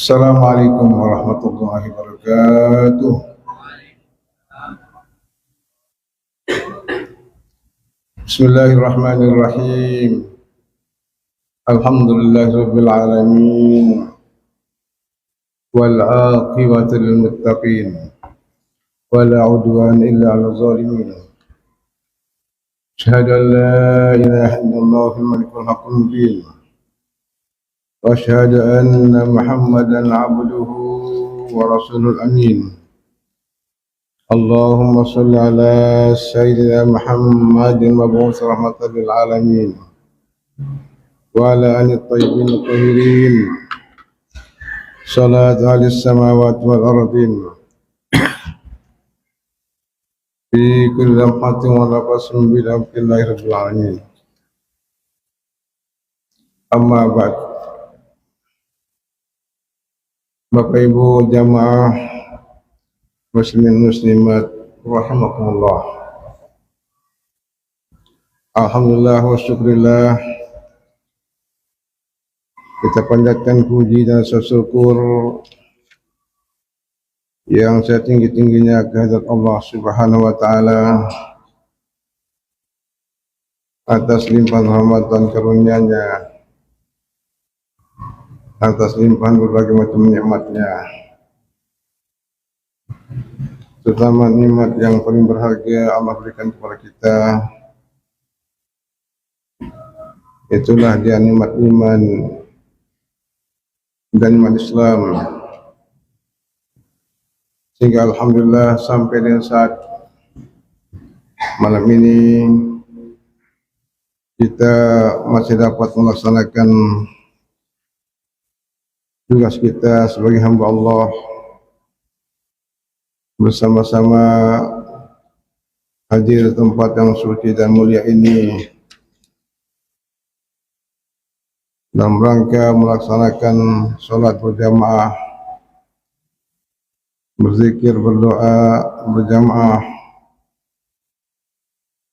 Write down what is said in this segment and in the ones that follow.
Assalamualaikum warahmatullahi wabarakatuh. Bismillahirrahmanirrahim. Alhamdulillahirabbil alamin. Wal 'aqibatu lil muttaqin. Wala 'udwana illa 'alal zalimin. Asyhadu an la ilaha illallahul malikul haqqul mubin. Wa asyhadu anna Muhammadan 'abduhu wa rasulul amin. Allahumma shalli ala sayyidina Muhammadin mab'uts rahmatan lil alamin wa ala alihi thayyibin tahirin. Salat alis samawati wal ardin fi kulli lamhatin wa nafasin bi hamdillahi rabbil alamin. Amma ba'd. Bapak Ibu jamaah muslimin muslimat rahimakumullah. Alhamdulillah wa syukurillah, kita panjatkan puji dan syukur yang setinggi-tingginya kehadirat Allah Subhanahu wa taala atas limpahan rahmat dan karunia-Nya, atas limpahan berbagai macam nikmat-Nya, terutama nikmat yang paling berharga Allah berikan kepada kita. Itulah dia nikmat iman dan nikmat Islam. Sehingga alhamdulillah sampai dengan saat malam ini kita masih dapat melaksanakan tugas kita sebagai hamba Allah bersama-sama hadir di tempat yang suci dan mulia ini dalam rangka melaksanakan sholat berjamaah, berzikir, berdoa berjamaah.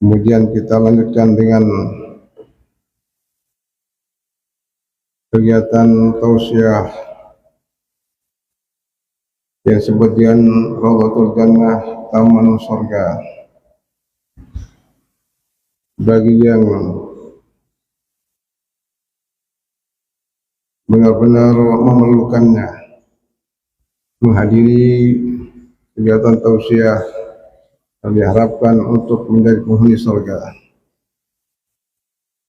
Kemudian kita lanjutkan dengan kegiatan tausiah yang sebagian Raudhatul Jannah, taman surga, bagi yang benar-benar memerlukannya menghadiri kegiatan tausiah yang diharapkan untuk menjadi penghuni surga.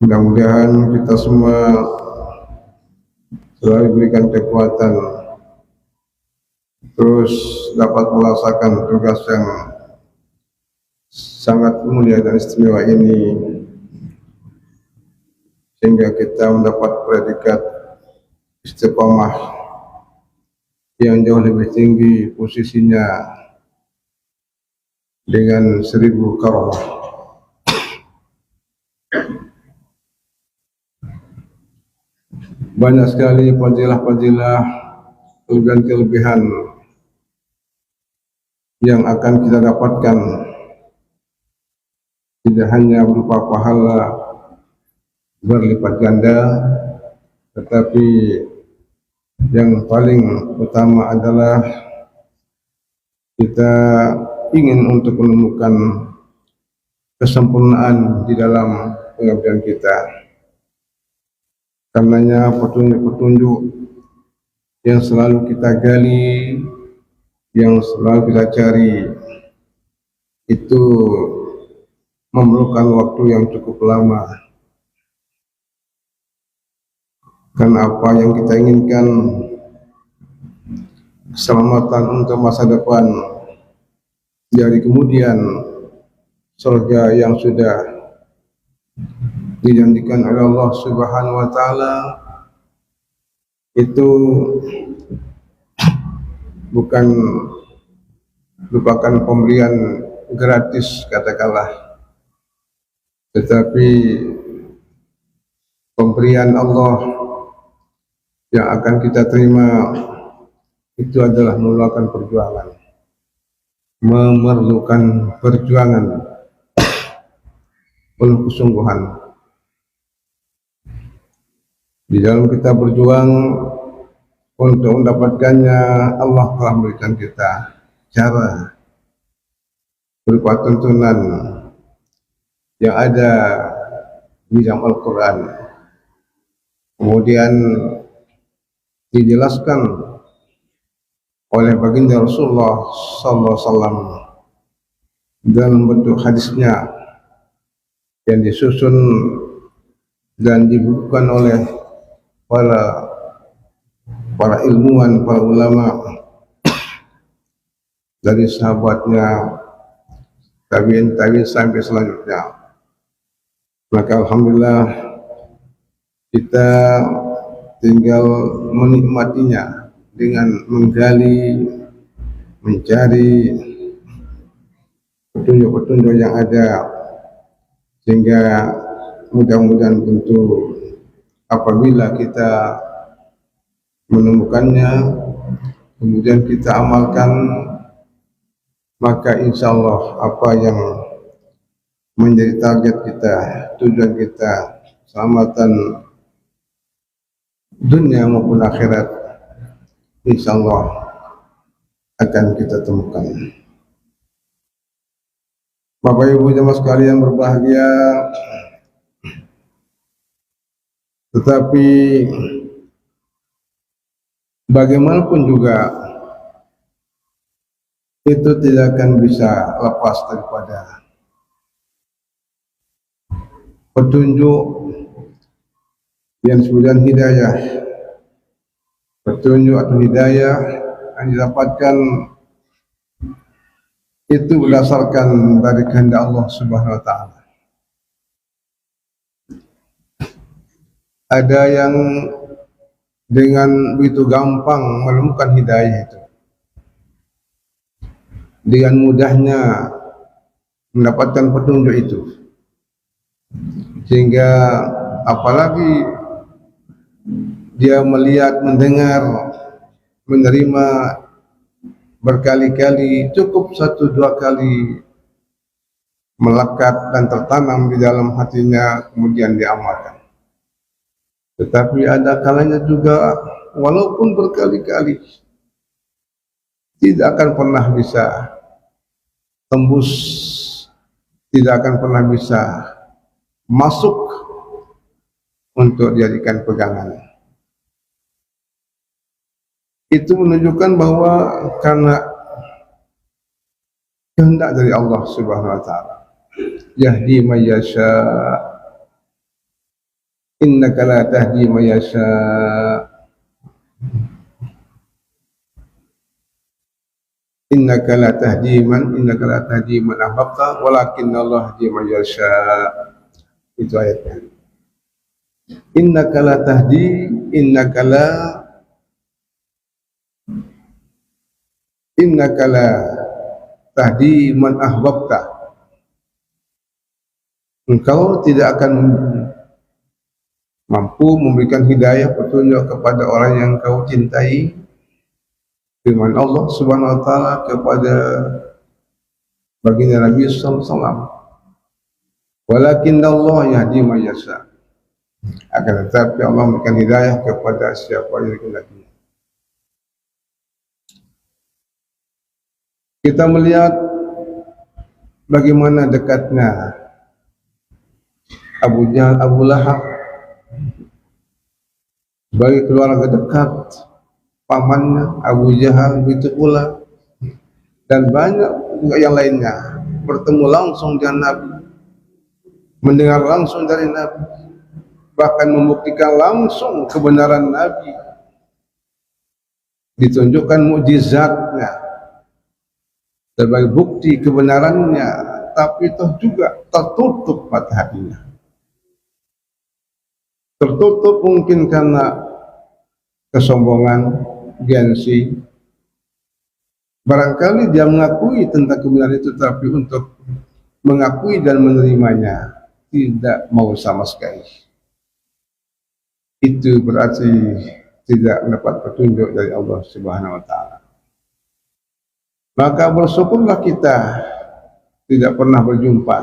Mudah-mudahan kita semua selalu diberikan kekuatan terus dapat melaksanakan tugas yang sangat mulia dan istimewa ini, sehingga kita mendapat predikat istiqomah yang jauh lebih tinggi posisinya dengan 1000 karamah. Banyak sekali fadilah-fadilah, kelebihan-kelebihan yang akan kita dapatkan, tidak hanya berupa pahala berlipat ganda, tetapi yang paling utama adalah kita ingin untuk menemukan kesempurnaan di dalam pengabdian kita. Karenanya petunjuk-petunjuk yang selalu kita gali, yang selalu kita cari, itu memerlukan waktu yang cukup lama. Karena apa yang kita inginkan, keselamatan untuk masa depan, dari kemudian surga yang sudah dijanjikan oleh Allah Subhanahu wa taala, itu bukan merupakan pemberian gratis katakanlah, tetapi pemberian Allah yang akan kita terima itu adalah memerlukan perjuangan, penuh kesungguhan. Di dalam kita berjuang Untuk mendapatkannya Allah telah memberikan kita cara berupa tuntunan yang ada di dalam Al-Quran. Kemudian dijelaskan oleh baginda Rasulullah sallallahu alaihi wasallam dalam bentuk hadisnya yang disusun dan dibukukan oleh para ilmuwan, para ulama dari sahabatnya, tabi'in sampai selanjutnya. Maka alhamdulillah kita tinggal menikmatinya dengan menggali, mencari petunjuk-petunjuk yang ada, sehingga mudah-mudahan tentu apabila kita menemukannya kemudian kita amalkan, maka insya Allah apa yang menjadi target kita, tujuan kita, keselamatan dunia maupun akhirat, insya Allah akan kita temukan. Bapak Ibu jemaah sekalian berbahagia, tetapi bagaimanapun juga itu tidak akan bisa lepas daripada petunjuk yang disebutkan hidayah. Petunjuk atau hidayah yang didapatkan itu berdasarkan dari kehendak Allah Subhanahu wa taala. Ada yang dengan begitu gampang menemukan hidayah itu, dengan mudahnya mendapatkan petunjuk itu, sehingga apalagi dia melihat, mendengar, menerima berkali-kali, cukup 1-2 kali melekat dan tertanam di dalam hatinya, kemudian diamalkan. Tetapi ada kalanya juga walaupun berkali-kali tidak akan pernah bisa tembus, tidak akan pernah bisa masuk untuk dijadikan pegangan. Itu menunjukkan bahwa karena kehendak dari Allah Subhanahu wa taala. Yahdi may yasha, innaka la tahdi may yasha. Innaka la tahdi man ahbabta walakinna Allah yahdi may yasha. Itu ayatnya. Innaka la tahdi, innaka la tahdi man ahbabta. Engkau tidak akan mampu memberikan hidayah, petunjuk kepada orang yang kau cintai. Firman Allah Subhanahu wa taala kepada baginda Nabi sallallahu alaihi wasallam, walakinna Allah yahdi man yasha. Akan tetapi Allah memberikan hidayah kepada siapa yang dikehendaki. Kita melihat bagaimana dekatnya Abu Jahal, Abu Lahab sebagai keluarga dekat pamannya Abu Jahal, begitu pula dan banyak juga yang lainnya, bertemu langsung dengan Nabi, mendengar langsung dari Nabi, bahkan membuktikan langsung kebenaran Nabi, ditunjukkan mukjizatnya sebagai bukti kebenarannya, tapi toh juga tertutup mata hatinya. Tertutup mungkin karena kesombongan, gengsi. Barangkali dia mengakui tentang kebenaran itu, tapi untuk mengakui dan menerimanya tidak mau sama sekali. Itu berarti tidak mendapat petunjuk dari Allah Subhanahu wa taala. Maka bersyukurlah kita tidak pernah berjumpa,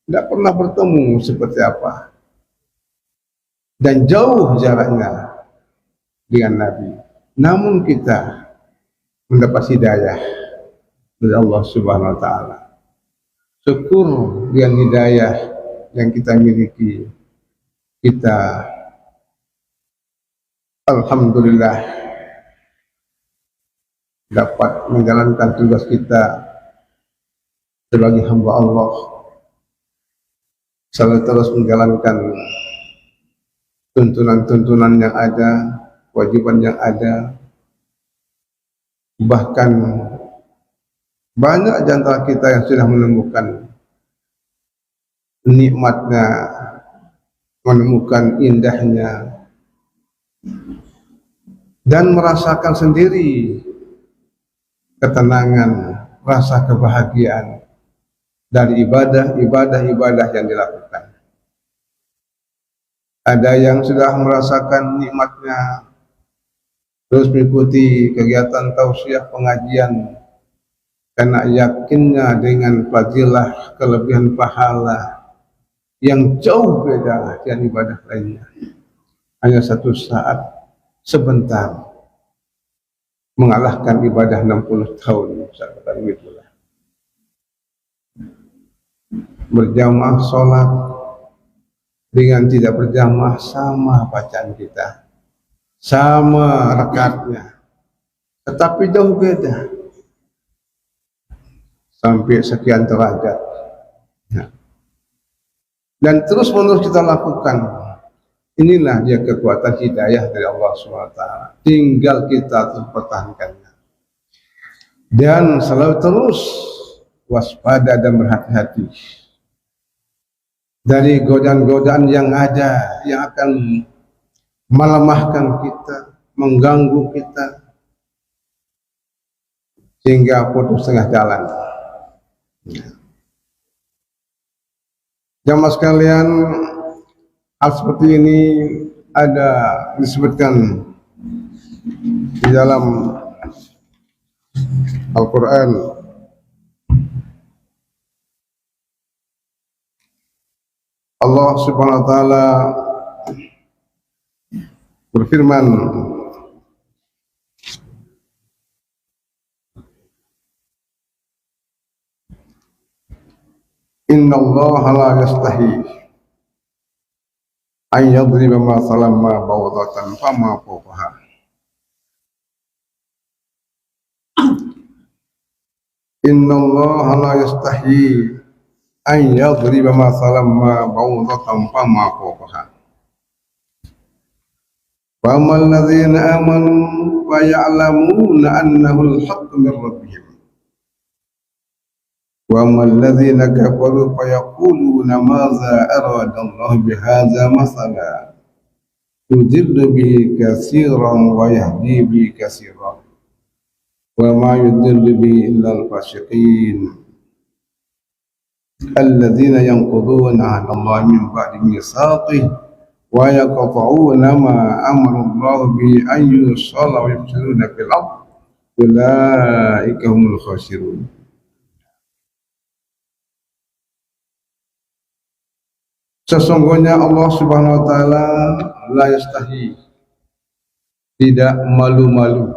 tidak pernah bertemu seperti apa, dan jauh jaraknya dengan Nabi, namun kita mendapat hidayah dari Allah Subhanahu wa taala. Syukur dengan hidayah yang kita miliki, kita alhamdulillah dapat menjalankan tugas kita sebagai hamba Allah, selalu terus menjalankan tuntunan-tuntunan yang ada, kewajiban yang ada. Bahkan banyak di antara kita yang sudah menemukan nikmatnya, menemukan indahnya, dan merasakan sendiri ketenangan, rasa kebahagiaan dari ibadah yang dilakukan. Ada yang sudah merasakan nikmatnya, terus mengikuti kegiatan tausiah pengajian karena yakinnya dengan fadilah kelebihan pahala yang jauh beda dengan ibadah lainnya. Hanya satu saat, sebentar, mengalahkan ibadah 60 tahun. Misalkan itulah. Berjamaah sholat dengan tidak berjamaah sama bacaan kita, sama rekatnya, tetapi jauh beda sampai sekian derajat. Dan terus menerus kita lakukan. Inilah dia kekuatan hidayah dari Allah SWT. Tinggal kita terus pertahankannya dan selalu terus waspada dan berhati-hati dari godaan-godaan yang ada, yang akan melemahkan kita, mengganggu kita, sehingga putus tengah jalan. Jamaah sekalian, hal seperti ini ada disebutkan di dalam Al-Quran. Allah Subhanahu wa taala berfirman, Inna Allah la yastahi an yadriba mathalan ma bawdatan fama fawqaha. Inna Allah la yastahi an yadriba mathalan ma bawdatan fama fawqaha. Faman ladzina amanu wa ya'lamuna annahu al-haqqu min rabbihim. Wa man ladzina kafaru fa yaquluna madza arada Allah bihadza mathala yudillu bihi katsiran wa yahdi bihi katsiran wa ma yudillu bihi illa al-fasiqin alladzina yanquduna 'ahda Allah min ba'di mitsaqih wa yaqta'una ma amara Allah bihi an yusalla wa yufsiduna fil ardh ulaika humul khasirun. Sesungguhnya Allah Subhanahu wa taala la yastahi, tidak malu-malu.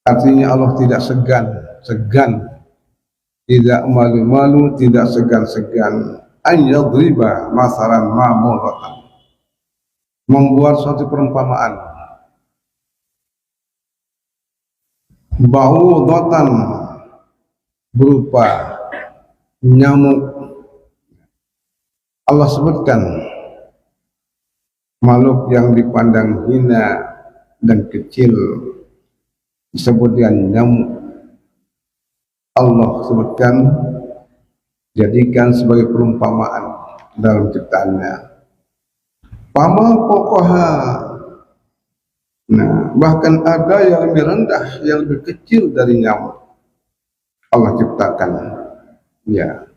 Artinya Allah tidak segan, tidak malu-malu, tidak segan-segan an yadriba masalan ma'muratan, membuat suatu perumpamaan, ba'udatan berupa nyamuk. Allah sebutkan makhluk yang dipandang hina dan kecil disebut dengan nyamuk. Allah sebutkan, jadikan sebagai perumpamaan dalam ciptaannya. Pama pokoha. Nah, bahkan ada yang lebih rendah, yang lebih kecil dari nyamuk Allah ciptakan. Ya.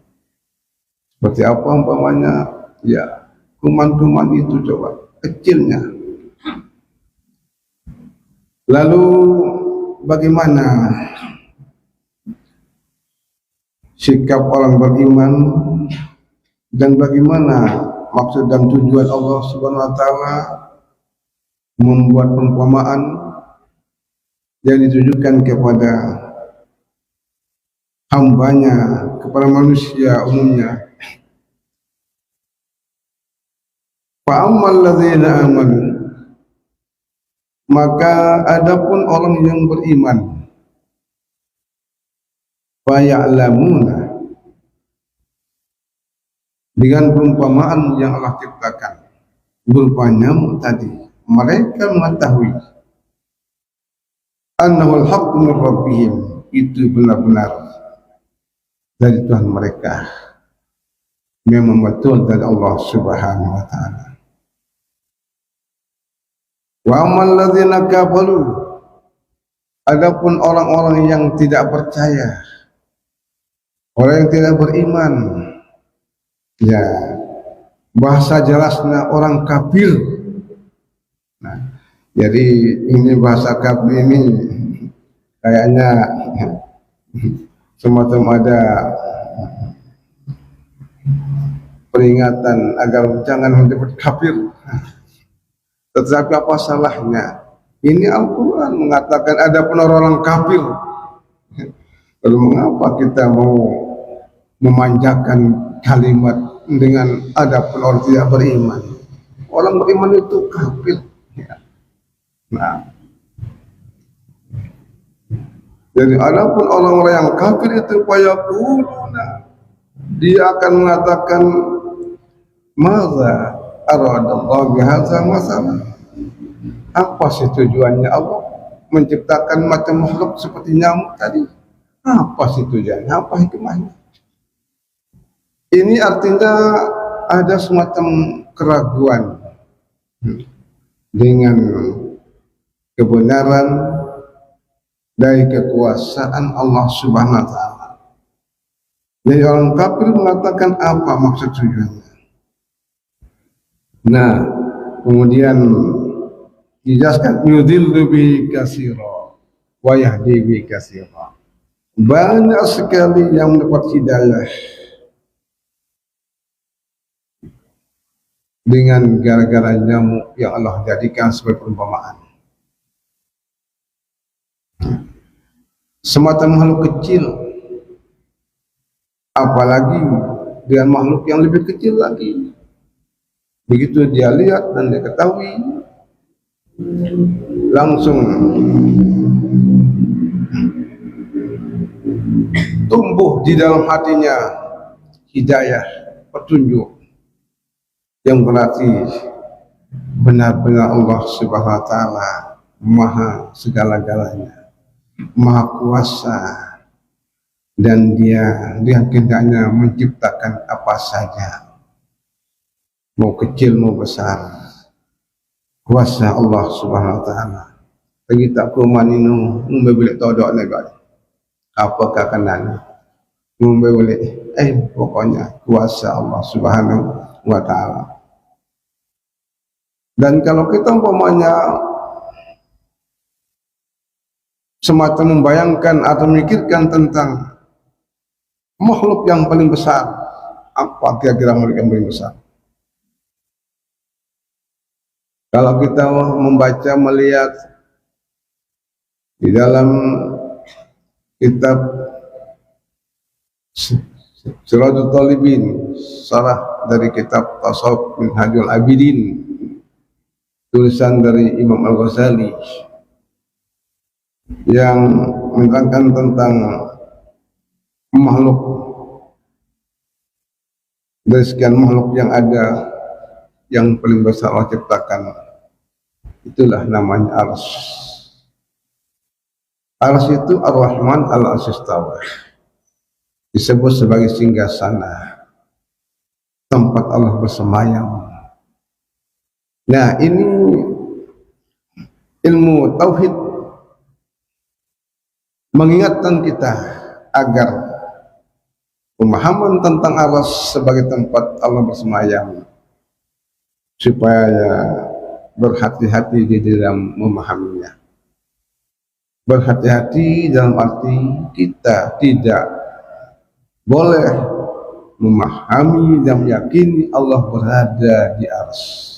Seperti apa umpamanya? Ya, kuman-kuman itu coba kecilnya. Lalu bagaimana sikap orang beriman dan bagaimana maksud dan tujuan Allah Subhanahu wa taala membuat perumpamaan yang ditujukan kepada hambanya, kepada manusia umumnya. Fa'ammal ladzina amanu, maka adapun orang yang beriman, fa ya'lamuna, dengan perumpamaan yang Allah ciptakan berupa nyamuk tadi, mereka mengetahui annahul haqqu min rabbihim, itu benar-benar dari Tuhan mereka, memang betul dari Allah Subhanahu wa taala. Wa ammal ladzina kafaru, adapun orang-orang yang tidak percaya, orang yang tidak beriman, ya bahasa jelasnya orang kafir. Nah, jadi ini bahasa kafir ini kayaknya semacam ada peringatan agar jangan menyebut kafir. Tetapi apa salahnya? Ini Al-Quran mengatakan ada pun orang kafir. Lalu mengapa kita mau memanjakan kalimat dengan ada pun orang tidak beriman? Orang beriman itu kafir. Nah, jadi ada pun orang-orang yang kafir itu fayaquluna, dia akan mengatakan madza aradallahu bihadza masalah, apa sih tujuannya Allah menciptakan macam makhluk seperti nyamuk tadi? Apa sih tujuannya? Apa hikmahnya? Ini artinya ada semacam keraguan dengan kebenaran dari kekuasaan Allah Subhanahu wa taala. Jadi orang kafir mengatakan apa maksud tujuannya? Nah, kemudian dijelaskan yudhillu bi katsira wa yahdi bi katsira. Banyak sekali yang mendapat hidayah dengan gara-gara nyamuk yang Allah jadikan sebagai perumpamaan. Semacam makhluk kecil, apalagi dengan makhluk yang lebih kecil lagi. Begitu dia lihat dan dia ketahui, langsung tumbuh di dalam hatinya hidayah, petunjuk, yang berarti benar-benar Allah Subhanahu wa taala maha segala-galanya, maha kuasa, dan dia kehendaknya menciptakan apa saja, mau kecil mau besar, kuasa Allah Subhanahu wa taala. Bagi tak kumaninu membeli todok negara apakah kenal membeli pokoknya kuasa Allah Subhanahu wa taala. Dan kalau kita umpamanya semacam membayangkan atau memikirkan tentang makhluk yang paling besar, apa kira-kira makhluk yang paling besar? Kalau kita membaca, melihat di dalam kitab Siratul Talibin, sarah dari kitab Tasawuf Minhajul Abidin, tulisan dari Imam Al-Ghazali, yang menerangkan tentang makhluk, dari sekian makhluk yang ada, yang paling besar Allah ciptakan, itulah namanya Arsy. Arsy itu Ar-Rahman Al-Arsy Istawa, disebut sebagai singgasana, tempat Allah bersemayam. Nah, ini ilmu tauhid mengingatkan kita agar pemahaman tentang Arsy sebagai tempat Allah bersemayam, supaya berhati-hati di dalam memahaminya. Berhati-hati dalam arti kita tidak boleh memahami dan meyakini Allah berada di Arsy.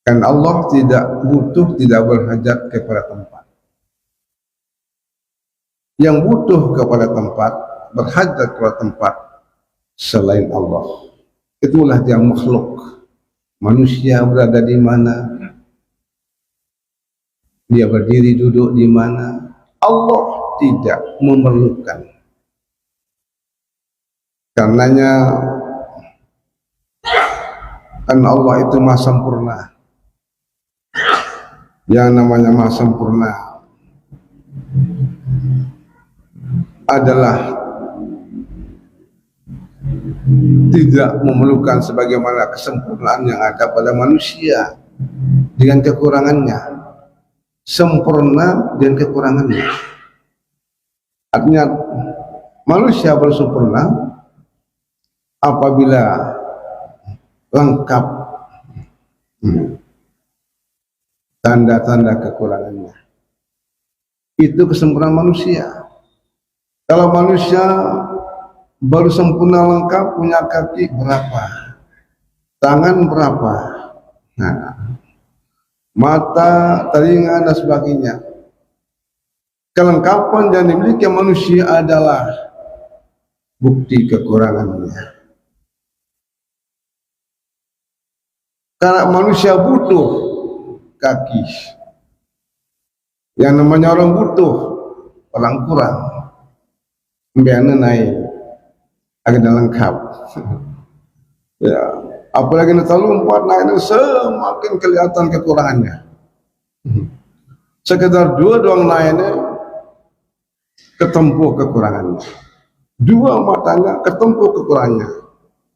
Kan Allah tidak butuh, tidak berhajat kepada tempat. Yang butuh kepada tempat, berhajat kepada tempat selain Allah. Itulah yang makhluk. Manusia berada di mana, dia berdiri duduk di mana, Allah tidak memerlukan. Karenanya kan Allah itu maha sempurna. Yang namanya maha sempurna adalah tidak memerlukan sebagaimana kesempurnaan yang ada pada manusia dengan kekurangannya. Sempurna dan kekurangannya. Artinya manusia bersempurna apabila lengkap tanda-tanda kekurangannya. Itu kesempurnaan manusia. Kalau manusia baru sempurna lengkap, punya kaki berapa, tangan berapa, mata, telinga dan sebagainya. Kelengkapan yang dimiliki manusia adalah bukti kekurangannya. Karena manusia butuh kaki. Yang namanya orang butuh, orang kurang. Biarnya naik, agak lengkap. Ya, apalagi terlalu empat naik semakin kelihatan kekurangannya. Sekedar dua doang naiknya ketempuh kekurangannya. Dua matanya ketempuh kekurangannya.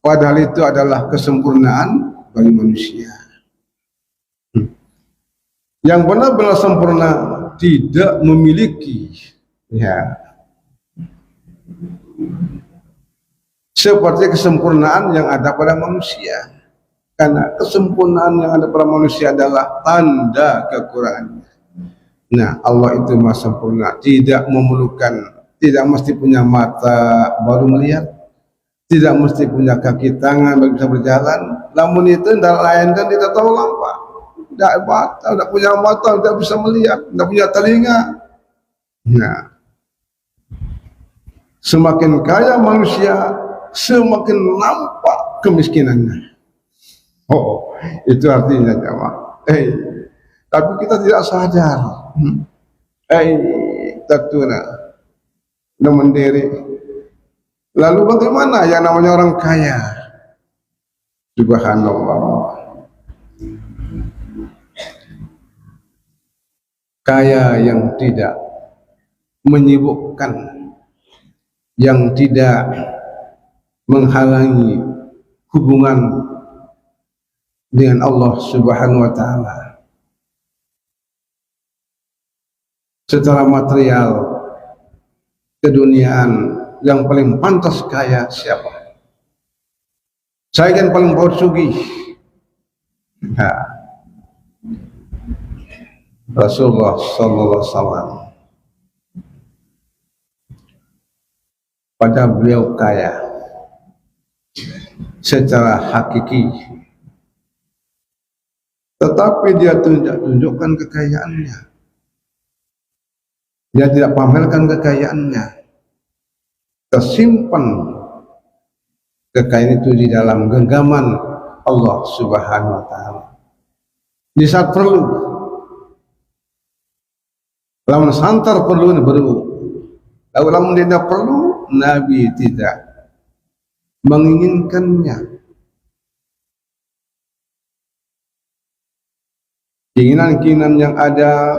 Padahal itu adalah kesempurnaan bagi manusia. Yang benar-benar sempurna tidak memiliki seperti kesempurnaan yang ada pada manusia. Karena kesempurnaan yang ada pada manusia adalah tanda kekurangannya. Nah, Allah itu maha sempurna, tidak memerlukan, tidak mesti punya mata baru melihat, tidak mesti punya kaki tangan baru bisa berjalan. Namun itu tidak lain kan tidak tahu lampak, tidak mata, tidak punya mata, tidak bisa melihat, tidak punya telinga. Nah, semakin kaya manusia, semakin nampak kemiskinannya. Oh, itu artinya jemaah. Tapi kita tidak sadar. Tatuna, mendiri. Lalu bagaimana yang namanya orang kaya? Subhanallah. Kaya yang tidak menyibukkan, yang tidak menghalangi hubungan dengan Allah Subhanahu wa taala. Secara material keduniaan yang paling pantas kaya siapa? Saya kan paling bersugih. Rasulullah sallallahu alaihi wasallam. Pada beliau kaya secara hakiki, tetapi dia tunjukkan kekayaannya. Dia tidak pamerkan kekayaannya. Tersimpan kekayaan itu di dalam genggaman Allah Subhanahu wa taala. Di saat perlu, lamun santar perlu baru. Lamun tidak perlu, Nabi tidak menginginkannya. Keinginan-keinginan yang ada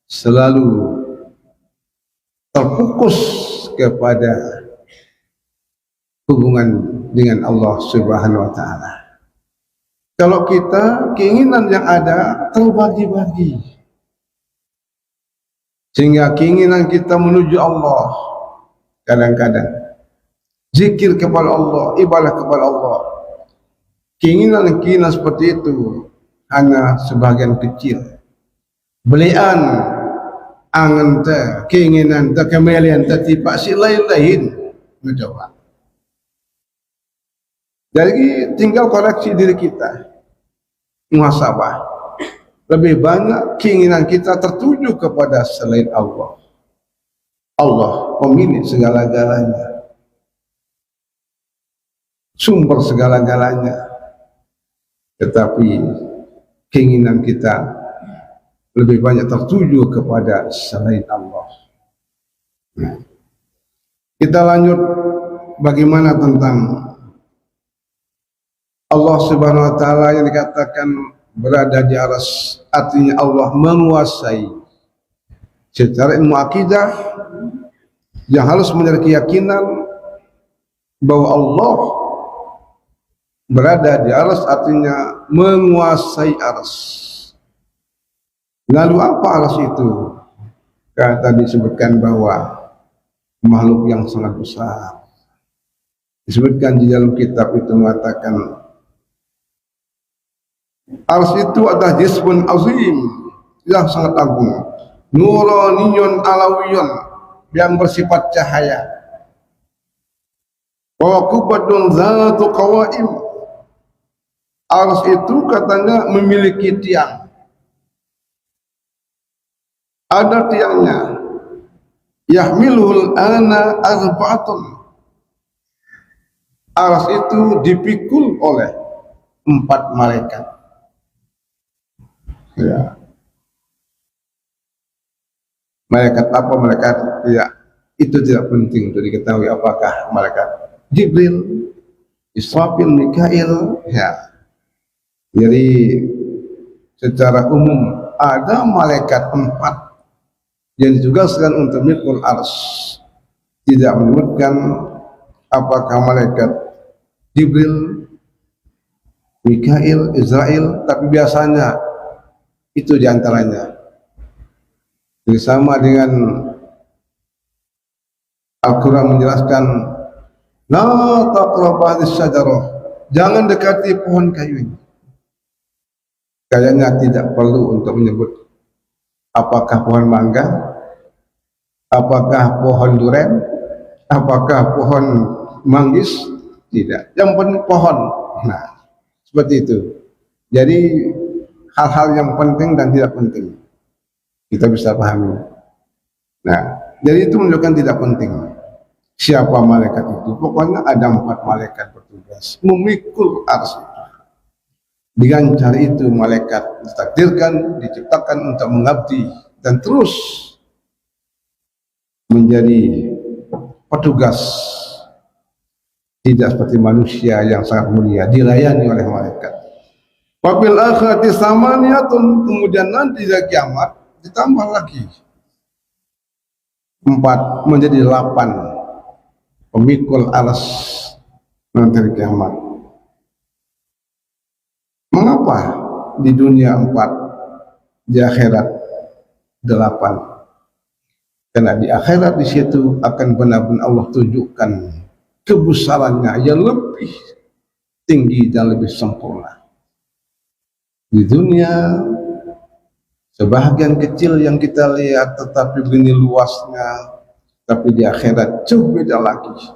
selalu terfokus kepada hubungan dengan Allah Subhanahu wa taala. Kalau kita keinginan yang ada terbagi-bagi, sehingga keinginan kita menuju Allah kadang-kadang zikir kepada Allah, ibadah kepada Allah, keinginan-keinginan seperti itu hanya sebagian kecil. Belian angan ta keinginan ta kemelian ta tipak si lain-lain mencoba. Jadi tinggal koreksi diri kita. muhasabah. Lebih banyak keinginan kita tertuju kepada selain Allah. Allah pemilik segala-galanya, sumber segala-galanya. Tetapi keinginan kita lebih banyak tertuju kepada selain Allah. Nah, kita lanjut bagaimana tentang Allah Subhanahu wa taala yang dikatakan berada di aras, artinya Allah menguasai. Secara ilmu akidah yang harus menjadi keyakinan bahwa Allah berada di aras, artinya menguasai aras. Lalu apa aras itu? Karena tadi disebutkan bahwa makhluk yang sangat besar. Disebutkan di dalam kitab itu mengatakan aras itu adalah jismun azim yang sangat agung, nuraniyun alawiyun yang bersifat cahaya, wa kubatun zatu qawaim. Aras itu katanya memiliki tiang, ada tiangnya. Yahmiluhul ana arba'atun. Aras itu dipikul oleh 4 malaikat. Ya. Malaikat apa? Malaikat ya, itu tidak penting untuk diketahui apakah malaikat Jibril, Israfil, Mikail, ya. Jadi secara umum ada malaikat 4 yang ditugaskan untuk mikul ars. Tidak menyebutkan apakah malaikat Jibril, Mikail, Israel, tapi biasanya itu diantaranya. Jadi sama dengan Al-Quran menjelaskan, la taqrabu hadhihi syajarah, jangan dekati pohon kayu ini. Kayaknya tidak perlu untuk menyebut apakah pohon mangga, apakah pohon duren, apakah pohon manggis, tidak. Yang penting pohon. Nah, seperti itu. Jadi hal-hal yang penting dan tidak penting kita bisa pahami. Nah, jadi itu menunjukkan tidak penting siapa malaikat itu. Pokoknya ada 4 malaikat bertugas memikul ars itu. Dengan cara itu malaikat ditakdirkan, diciptakan untuk mengabdi dan terus menjadi petugas, tidak seperti manusia yang sangat mulia dilayani oleh malaikat. Wabil akhirati samaniyatun, kemudian nanti di kiamat ditambah lagi 4 menjadi 8 pemikul aras nanti di kiamat. Mengapa di dunia 4, di akhirat 8? Karena di akhirat di situ akan benar-benar Allah tunjukkan kebesarannya yang lebih tinggi dan lebih sempurna. Di dunia sebahagian kecil yang kita lihat tetapi begini luasnya, tapi di akhirat jauh beda lagi,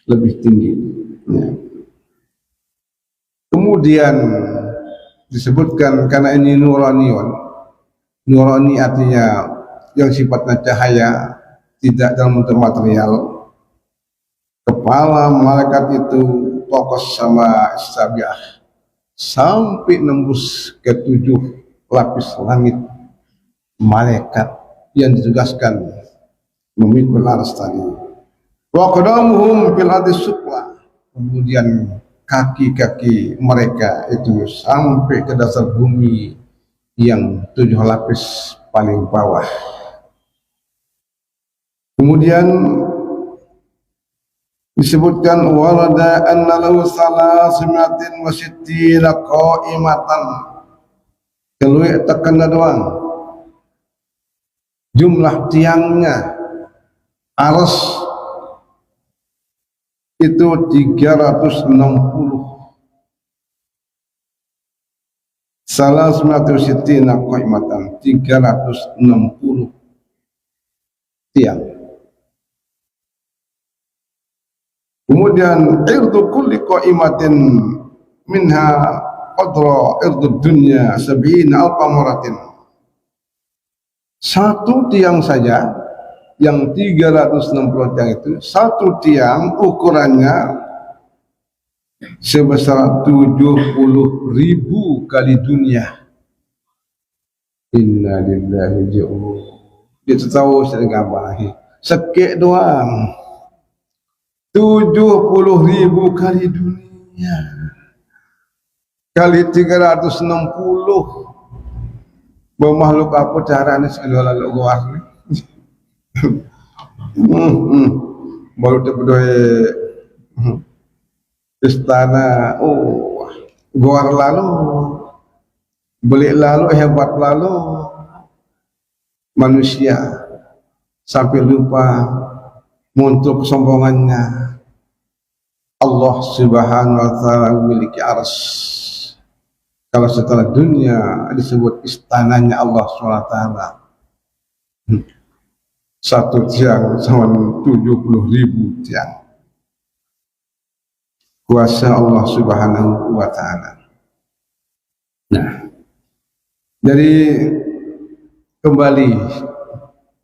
lebih tinggi. Ya. Kemudian disebutkan karena ini nuranion, nurani artinya yang sifatnya cahaya, tidak dalam bentuk material. Kepala malaikat itu fokus sama sabiah sampai nembus ke 7 lapis langit malaikat yang ditugaskan memikul aras tadi. Wa qadamuhum fil ardi sufla, kemudian kaki-kaki mereka itu sampai ke dasar bumi yang 7 lapis paling bawah. Kemudian disebutkan walada anna lahu salasimatin wa sittina qa'imatan, kelui tekan doang jumlah tiangnya aras itu 360, salasimatin wa sittina qa'imatan, 360 tiang. Kemudian irdu kulli qa'imatin minha qadra irdud dunya sab'ina alfa maratin. Satu tiang saja yang 360 tiang itu, satu tiang ukurannya sebesar 70.000 kali dunia. Inna lillahi wa inna ilaihi raji'un. Dia tahu sedang apa? Sekek doang. 70.000 kali dunia kali 360. Bermakhluk apa caranya sekali lalu luar ni? Baru terpedoi istana. Oh, luar lalu, beli lalu, hebat lalu manusia sampai lupa muncul kesombongannya. Allah Subhanahu wa taala memiliki arsy. Kalau setelah dunia disebut istananya Allah SWT. Satu tiang sama 70.000 tiang. Kuasa Allah Subhanahu wa taala. Nah, dari kembali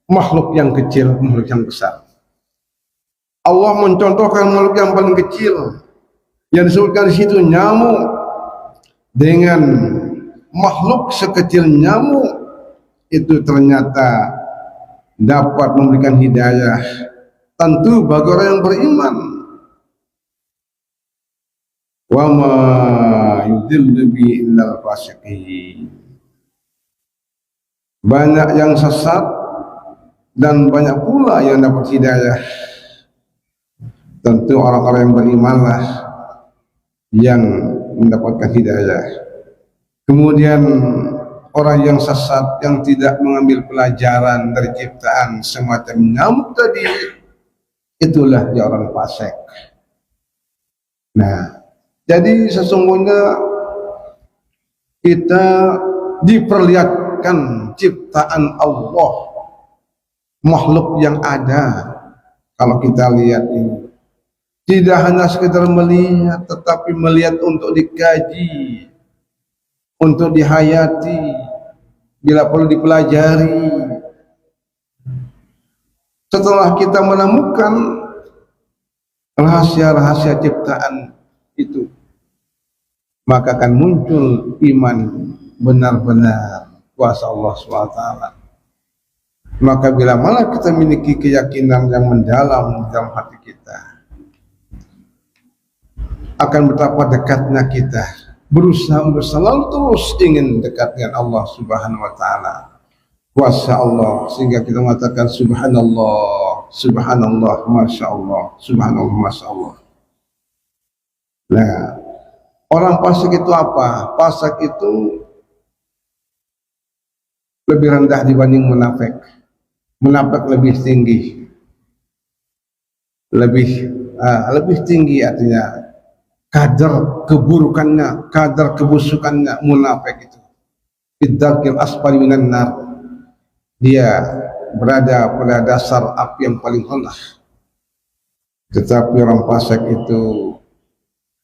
makhluk yang kecil, makhluk yang besar. Allah mencontohkan makhluk yang paling kecil yang disebutkan di situ nyamuk. Dengan makhluk sekecil nyamuk itu ternyata dapat memberikan hidayah, tentu bagi orang yang beriman. Wa ma yudillu bi illal fasiqin. Banyak yang sesat dan banyak pula yang dapat hidayah. Tentu orang-orang yang berimanlah yang mendapatkan hidayah. Kemudian orang yang sesat yang tidak mengambil pelajaran dari ciptaan semacam nyamuk tadi, itulah dia orang fasik. Nah, jadi sesungguhnya kita diperlihatkan ciptaan Allah, makhluk yang ada. Kalau kita lihat ini tidak hanya sekedar melihat, tetapi melihat untuk dikaji, untuk dihayati, bila perlu dipelajari. Setelah kita menemukan rahasia-rahasia ciptaan itu, maka akan muncul iman benar-benar kuasa Allah SWT. Maka bila mana kita memiliki keyakinan yang mendalam dalam hati kita, akan betapa dekatnya kita berusaha untuk selalu terus ingin dekat dengan Allah Subhanahu wa taala. Kuasa Allah sehingga kita mengatakan subhanallah, subhanallah, masyaallah, subhanallah, masyaallah. Nah, orang fasik itu apa? Fasik itu lebih rendah dibanding munafik. Munafik lebih tinggi. Lebih tinggi artinya kadar keburukannya, kadar kebusukannya munafik itu. Idzakil asfali minan nar. Dia berada pada dasar api yang paling rendah. Tetapi orang fasik itu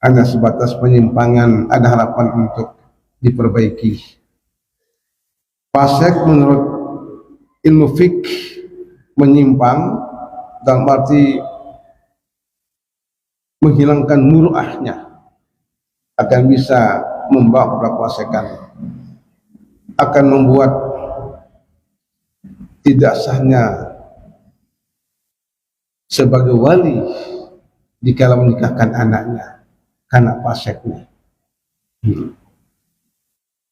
hanya sebatas penyimpangan, ada harapan untuk diperbaiki. Fasik menurut ilmu fikih menyimpang dalam arti menghilangkan muruahnya, akan bisa membawa kepada kefasikan, akan membuat tidak sahnya sebagai wali dikala menikahkan anaknya karena fasiknya.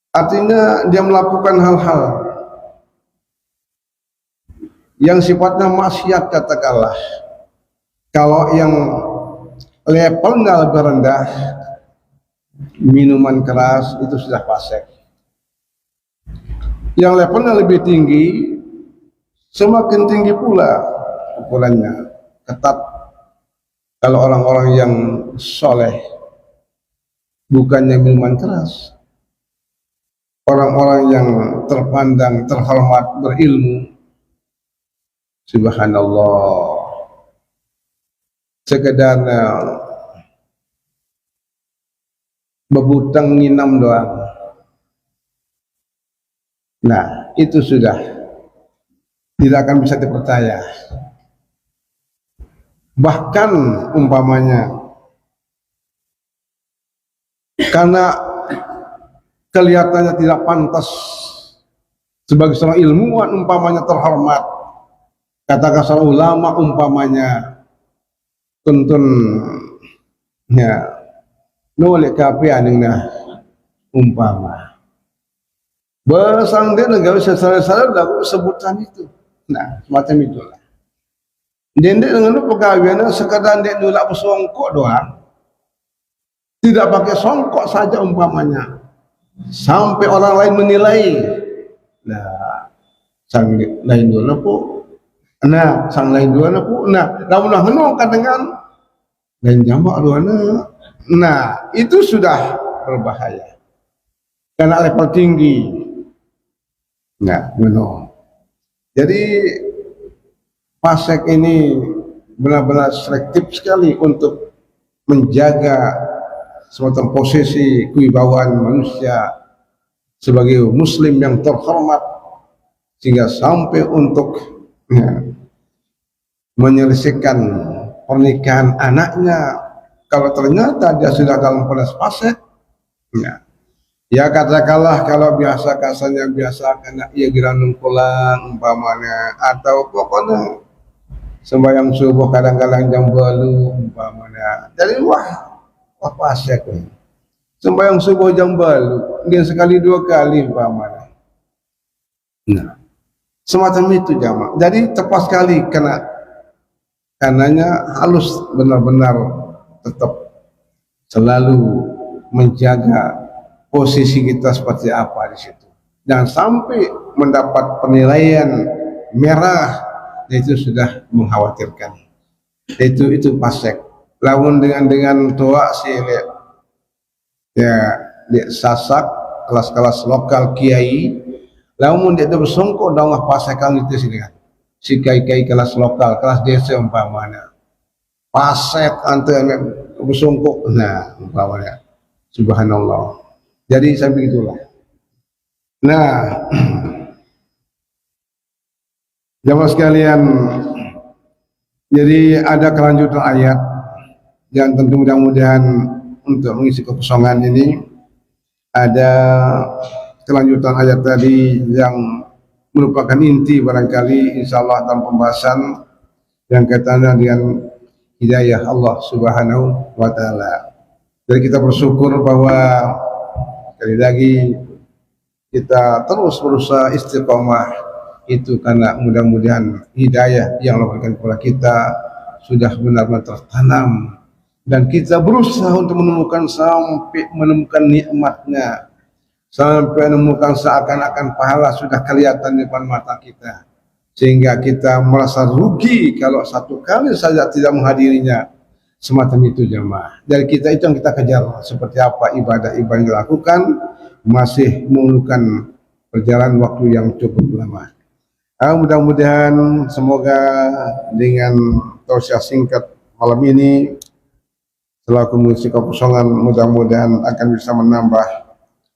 Artinya dia melakukan hal-hal yang sifatnya maksiat, katakanlah. Kalau yang levelnya lebih rendah, minuman keras, itu sudah fasik. Yang levelnya lebih tinggi, semakin tinggi pula ukurannya, ketat. Kalau orang-orang yang soleh, bukannya minuman keras, orang-orang yang terpandang, terhormat, berilmu, subhanallah, sekedar bebutang nginam doang. Nah, itu sudah tidak akan bisa dipercaya. Bahkan umpamanya karena kelihatannya tidak pantas sebagai seorang ilmuwan umpamanya terhormat, katakan seorang ulama umpamanya tuntun ya nolak kape aningna umpama bersang dia negara sadar-sadar lagu sebutan itu. Nah, semacam itulah. Dendek dengan pegawainya sekadar dendek nolak bersongkok doang, tidak pakai songkok saja umpamanya, sampai orang lain menilai. Nah, sang lain dua po, nah sang lain dua po, nah namun henongkan dengan lain jamak dua nah itu sudah berbahaya karena level tinggi. Nah, menong. Jadi Pasek ini benar-benar selektif sekali untuk menjaga semacam posisi kewibawaan manusia sebagai muslim yang terhormat, sehingga sampai untuk ya, menyelesaikan pernikahan anaknya kalau ternyata dia sudah dalam proses Pasek. Ya katakanlah kalau biasa kasarnya biasa kena ia giranung pulang umpamanya, atau pokoknya sembahyang subuh kadang-kadang jam 8 umpamanya. Jadi wah Pasek nih. Sembahyang subuh jam 8 dia sekali dua kali umpamanya. Nah, semacam itu jamaah. Jadi tepat sekali karenanya halus benar-benar tetap selalu menjaga posisi kita seperti apa di situ. Jangan sampai mendapat penilaian merah, itu sudah mengkhawatirkan. Itu Pasek. Lawan dengan tua si ya dia sasak kelas-kelas lokal kiai. Lamun dia bersongkok dalam Pasekan itu sini kan. Si kiai kelas lokal, kelas desa umpamanya. Pasek antara bersongkok, nah umpamanya. Subhanallah. Jadi sampai itulah. Nah, jamaah sekalian, jadi ada kelanjutan ayat yang tentu mudah-mudahan untuk mengisi kekosongan ini ada kelanjutan ayat tadi yang merupakan inti barangkali insyaallah dalam pembahasan yang kaitannya dengan hidayah Allah Subhanahu wa taala. Jadi kita bersyukur bahwa sekali lagi kita terus berusaha istiqomah itu karena mudah-mudahan hidayah yang Allah berikan kepada kita sudah benar-benar tertanam dan kita berusaha untuk menemukan sampai menemukan nikmatnya, sampai menemukan seakan-akan pahala sudah kelihatan di depan mata kita, sehingga kita merasa rugi kalau satu kali saja tidak menghadirinya. Semacam itu jamaah. Dari kita itu yang kita kejar, seperti apa ibadah-ibadah yang dilakukan masih memerlukan perjalanan waktu yang cukup lama. Mudah-mudahan semoga dengan tausiah singkat malam ini selaku mengisi kekosongan, mudah-mudahan akan bisa menambah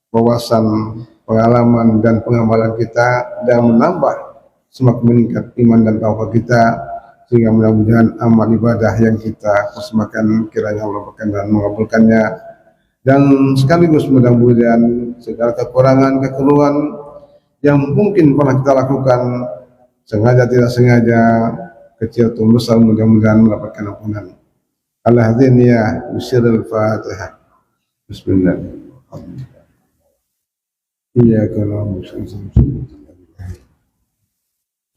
wawasan, pengalaman dan pengamalan kita dan menambah semakin meningkat iman dan takwa kita, sehingga mudah-mudahan amal ibadah yang kita persembahkan kiranya Allah berkenan dan mengabulkannya, dan sekaligus mudah-mudahan segala kekurangan-kekeliruan yang mungkin pernah kita lakukan sengaja tidak sengaja, kecil atau besar, mudah-mudahan mendapatkan ampunan. Al-Hadiniyah Bisirul Fatihah. Bismillahirrahmanirrahim. Iyyaka na'budu wa iyyaka nasta'in.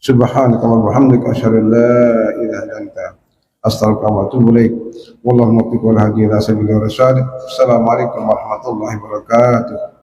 Subhanaka wa bihamdika asyhadu an la ilaha illa anta astaghfiruka wa atubu ilaik. Wallahu muwaffiq wal hadi ila sabilir rasyad. Assalamualaikum warahmatullahi wabarakatuh.